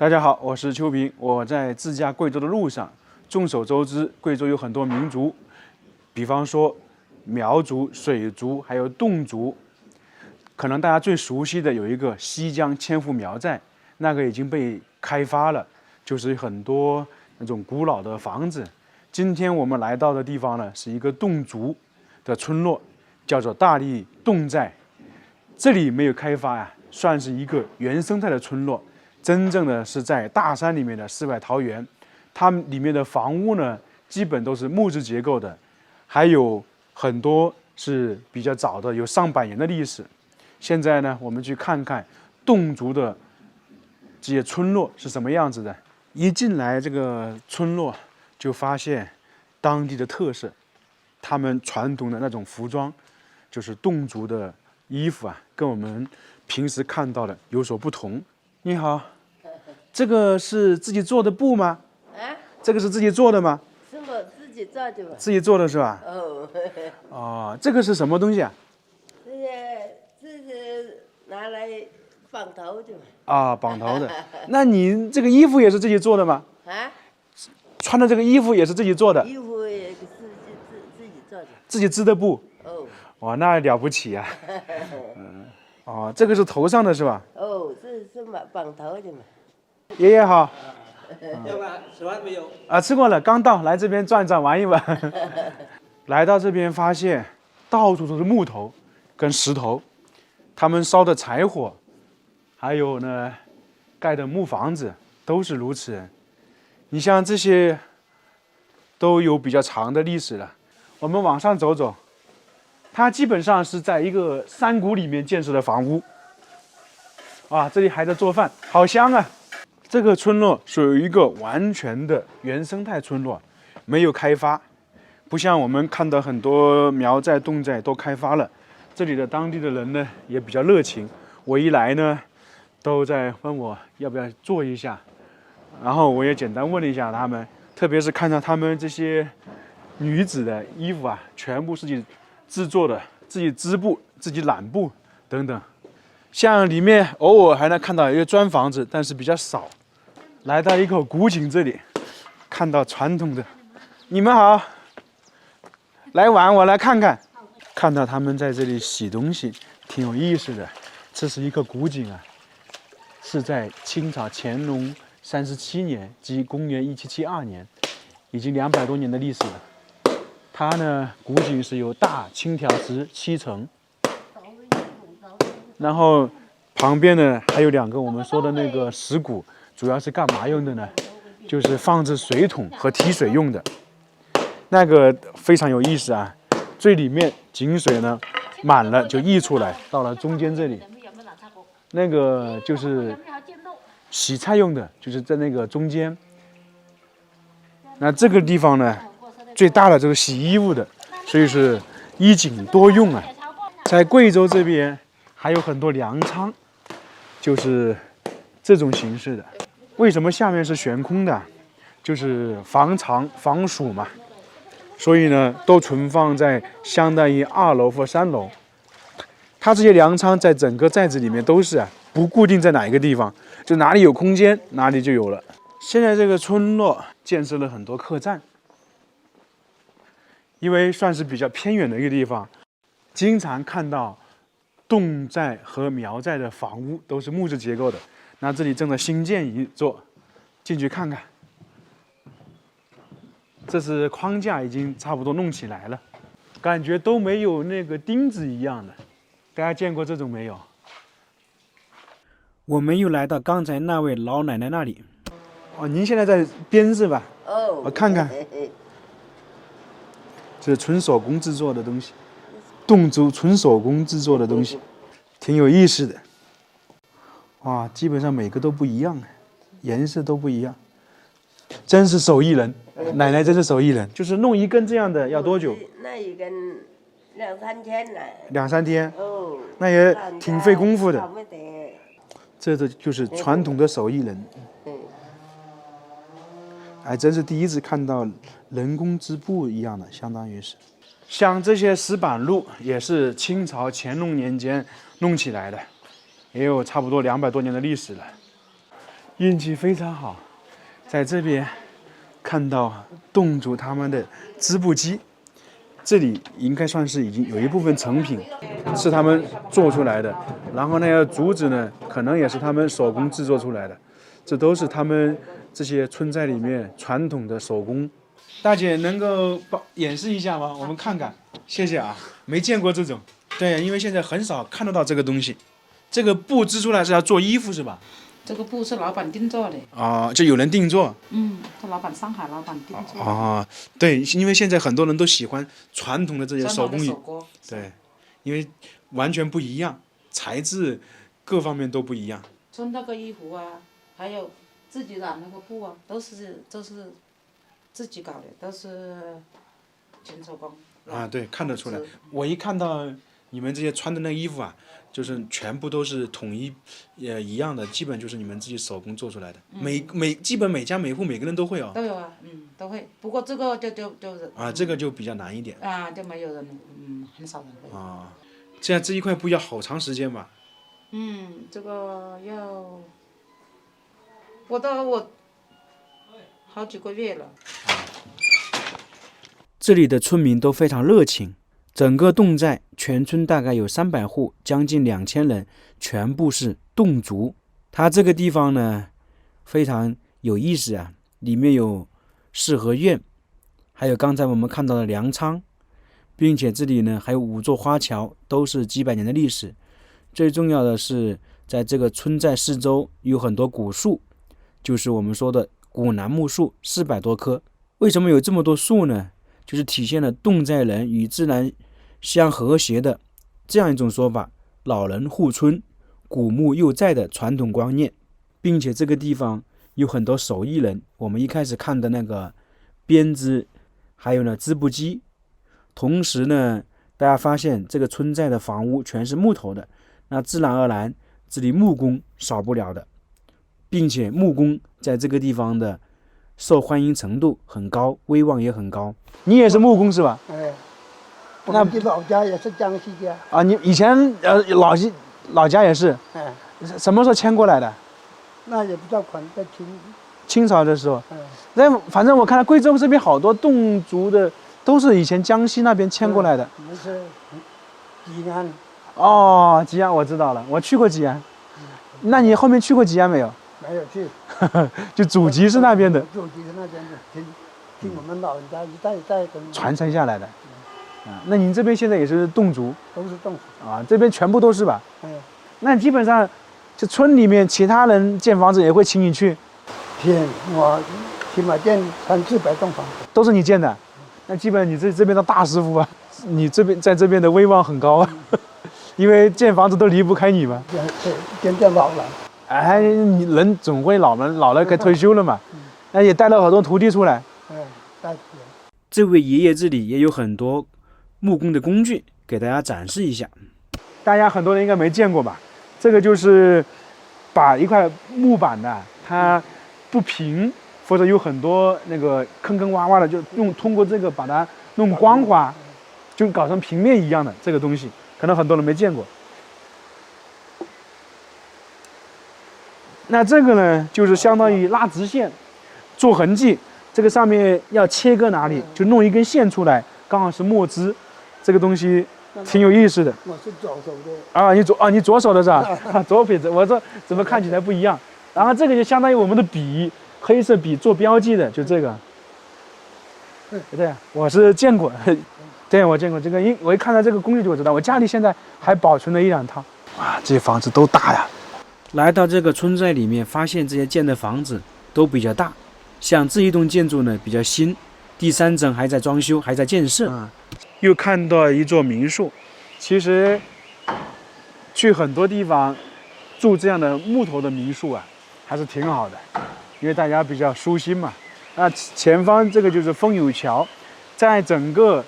大家好，我是秋平。我在自驾贵州的路上，众所周知，贵州有很多民族，比方说苗族、水族，还有侗族。可能大家最熟悉的有一个西江千户苗寨，那个已经被开发了，就是很多那种古老的房子。今天我们来到的地方呢，是一个侗族的村落，叫做大荔侗寨。这里没有开发呀，算是一个原生态的村落。真正的是在大山里面的世外桃源，它们里面的房屋呢，基本都是木质结构的，还有很多是比较早的，有上百年的历史。现在呢，我们去看看侗族的这些村落是什么样子的。一进来这个村落，就发现当地的特色，他们传统的那种服装，就是侗族的衣服啊，跟我们平时看到的有所不同。你好，这个是自己做的布吗？啊？这个是自己做的吗？是我自己做的吧。自己做的是吧？哦。哦，这个是什么东西啊？这是拿来绑头的嘛。啊，绑头的。那你这个衣服也是自己做的吗？啊？穿的这个衣服也是自己做的？衣服也是自己做的。自己织的布？哦。哇，那了不起啊！哦，这个是头上的是吧？哦，是绑头的嘛。爷爷好。要不吃饭没有？啊，吃过了，刚到，来这边转转玩一玩。来到这边发现到处都是木头跟石头，他们烧的柴火，还有呢盖的木房子都是如此。你像这些都有比较长的历史了。我们往上走走，它基本上是在一个山谷里面建设的房屋。啊，这里还在做饭，好香啊！这个村落属于一个完全的原生态村落，没有开发，不像我们看到很多苗寨、侗寨都开发了。这里的当地的人呢也比较热情，我一来呢，都在问我要不要做一下，然后我也简单问了一下他们，特别是看到他们这些女子的衣服啊，全部是自己制作的，自己织布、自己染布等等。像里面偶尔还能看到一个砖房子，但是比较少。来到一口古井这里，看到传统的。你们好，来玩，我来看看。看到他们在这里洗东西，挺有意思的。这是一个古井啊，是在清朝乾隆37年，即公元1772年，已经200多年的历史了。它呢，古井是由大青条石砌成。然后旁边呢还有2个我们说的那个石鼓，主要是干嘛用的呢？就是放置水桶和提水用的。那个非常有意思啊，最里面井水呢满了就溢出来，到了中间这里，那个就是洗菜用的，就是在那个中间。那这个地方呢，最大的就是洗衣服的，所以是一井多用啊。在贵州这边还有很多粮仓，就是这种形式的。为什么下面是悬空的？就是防藏防暑嘛，所以呢都存放在相当于2楼或3楼。它这些粮仓在整个寨子里面都是不固定在哪一个地方，就哪里有空间哪里就有了。现在这个村落建设了很多客栈，因为算是比较偏远的一个地方，经常看到侗寨和苗寨的房屋都是木质结构的。那这里正在新建一座，进去看看。这是框架已经差不多弄起来了，感觉都没有那个钉子一样的。大家见过这种没有？我们又来到刚才那位老奶奶那里。哦，您现在在编是吧？哦。我看看，这是纯手工制作的东西，侗族纯手工制作的东西，挺有意思的。哇，基本上每个都不一样，颜色都不一样，真是手艺人。奶奶真是手艺人。就是弄一根这样的要多久？那一根2-3天了。2-3天。哦。那也挺费功夫的。这就是传统的手艺人。还真是第一次看到人工织布一样的，相当于是。像这些石板路也是清朝乾隆年间弄起来的，也有差不多200多年的历史了。运气非常好，在这边看到侗族他们的织布机，这里应该算是已经有一部分成品是他们做出来的，然后那个竹子呢，可能也是他们手工制作出来的，这都是他们这些村寨里面传统的手工。大姐能够演示一下吗？我们看看，谢谢啊，没见过这种。对，因为现在很少看得到这个东西。这个布织出来是要做衣服是吧？这个布是老板定做的。啊，就有人定做。这老板上海老板定做的。啊，对，因为现在很多人都喜欢传统的这些手工艺，对，因为完全不一样，材质各方面都不一样。穿那个衣服啊，还有自己染那个布啊，都是自己搞的，都是纯手工。啊，对，看得出来。我一看到你们这些穿的那衣服啊，就是全部都是统一，一样的，基本就是你们自己手工做出来的。基本每家每户每个人都会哦。都有啊，都会。不过这个就是啊，这个就比较难一点。啊，就没有人，很少人会。啊，这样这一块布要好长时间吧？这个要，我好几个月了。这里的村民都非常热情，整个侗寨全村大概有300户，将近2000人，全部是侗族。它这个地方呢非常有意思啊，里面有4合院，还有刚才我们看到的粮仓，并且这里呢还有5座花桥，都是几百年的历史。最重要的是，在这个村寨四周有很多古树，就是我们说的古楠木树400多棵。为什么有这么多树呢？就是体现了侗寨人与自然相和谐的这样一种说法，老人护村，古木又在的传统观念。并且这个地方有很多手艺人，我们一开始看的那个编织，还有呢织布机。同时呢，大家发现这个村寨的房屋全是木头的，那自然而然这里木工少不了的，并且木工在这个地方的受欢迎程度很高，威望也很高。你也是木工是吧？哎，我们的老家也是江西的。啊，你以前老家也是？哎，什么时候迁过来的？那也不叫款，在清朝的时候。嗯。那反正我看到贵州这边好多侗族的，都是以前江西那边迁过来的。我们是吉安。哦，吉安我知道了，我去过吉安。那你后面去过吉安没有？没有去。就祖籍是那边的。祖籍是那边的，听我们老人家一代一代传承下来的。啊，那您这边现在也是侗族？都是侗族。啊，这边全部都是吧？那基本上，就村里面其他人建房子也会请你去。我起码建300-400栋房子。都是你建的？那基本你这边的大师傅啊，你这边在这边的威望很高啊，因为建房子都离不开你嘛。对，建老了。哎，你人总会老了该退休了嘛，那也带了好多徒弟出来。带。这位爷爷这里也有很多木工的工具，给大家展示一下。大家很多人应该没见过吧？这个就是把一块木板的，它不平，或者有很多那个坑坑洼洼的，就通过这个把它弄光滑，就搞成平面一样的这个东西，可能很多人没见过。那这个呢，就是相当于拉直线，做痕迹。这个上面要切割哪里，就弄一根线出来，刚好是墨汁，这个东西挺有意思的。我是左手的。啊，你左手的是吧？左撇子，我说怎么看起来不一样？然后这个就相当于我们的笔，黑色笔做标记的，就这个。对，我是见过，对我见过这个，我一看到这个工具就知道，我家里现在还保存了1-2套。啊，这些房子都大呀。来到这个村寨里面，发现这些建的房子都比较大，像这一栋建筑呢比较新，第3层还在装修，还在建设。又看到一座民宿，其实去很多地方住这样的木头的民宿啊，还是挺好的，因为大家比较舒心嘛。那前方这个就是风友桥，在整个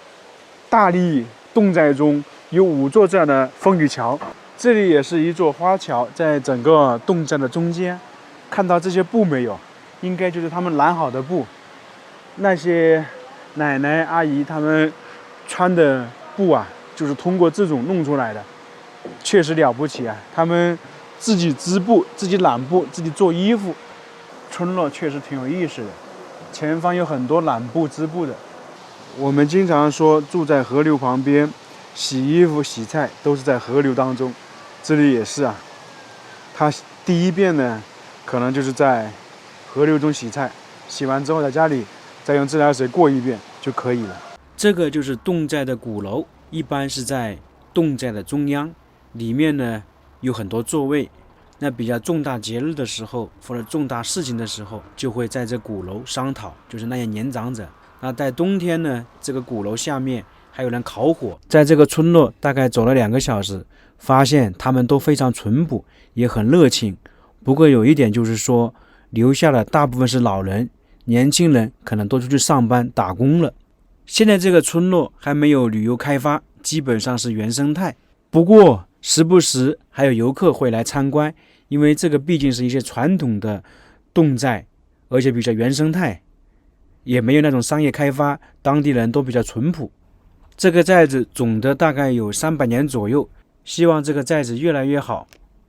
大荔侗寨中有5座这样的风雨桥。这里也是一座花桥，在整个侗寨的中间。看到这些布没有？应该就是他们染好的布。那些奶奶阿姨他们穿的布啊，就是通过这种弄出来的，确实了不起啊！他们自己织布、自己染布、自己做衣服，村落确实挺有意思的，前方有很多揽布织布的。我们经常说住在河流旁边，洗衣服、洗菜都是在河流当中，这里也是啊。他第一遍呢，可能就是在河流中洗菜，洗完之后在家里再用自来水过一遍就可以了。这个就是侗寨的鼓楼，一般是在侗寨的中央，里面呢有很多座位。那比较重大节日的时候，或者重大事情的时候，就会在这鼓楼商讨，就是那些年长者。那在冬天呢，这个鼓楼下面还有人烤火。在这个村落大概走了2个小时，发现他们都非常淳朴，也很热情。不过有一点就是说，留下的大部分是老人，年轻人可能都出去上班打工了。现在这个村落还没有旅游开发，基本上是原生态。不过时不时还有游客会来参观，因为这个毕竟是一些传统的侗寨，而且比较原生态，也没有那种商业开发，当地人都比较淳朴。这个寨子总的大概有300年左右，希望这个寨子越来越好。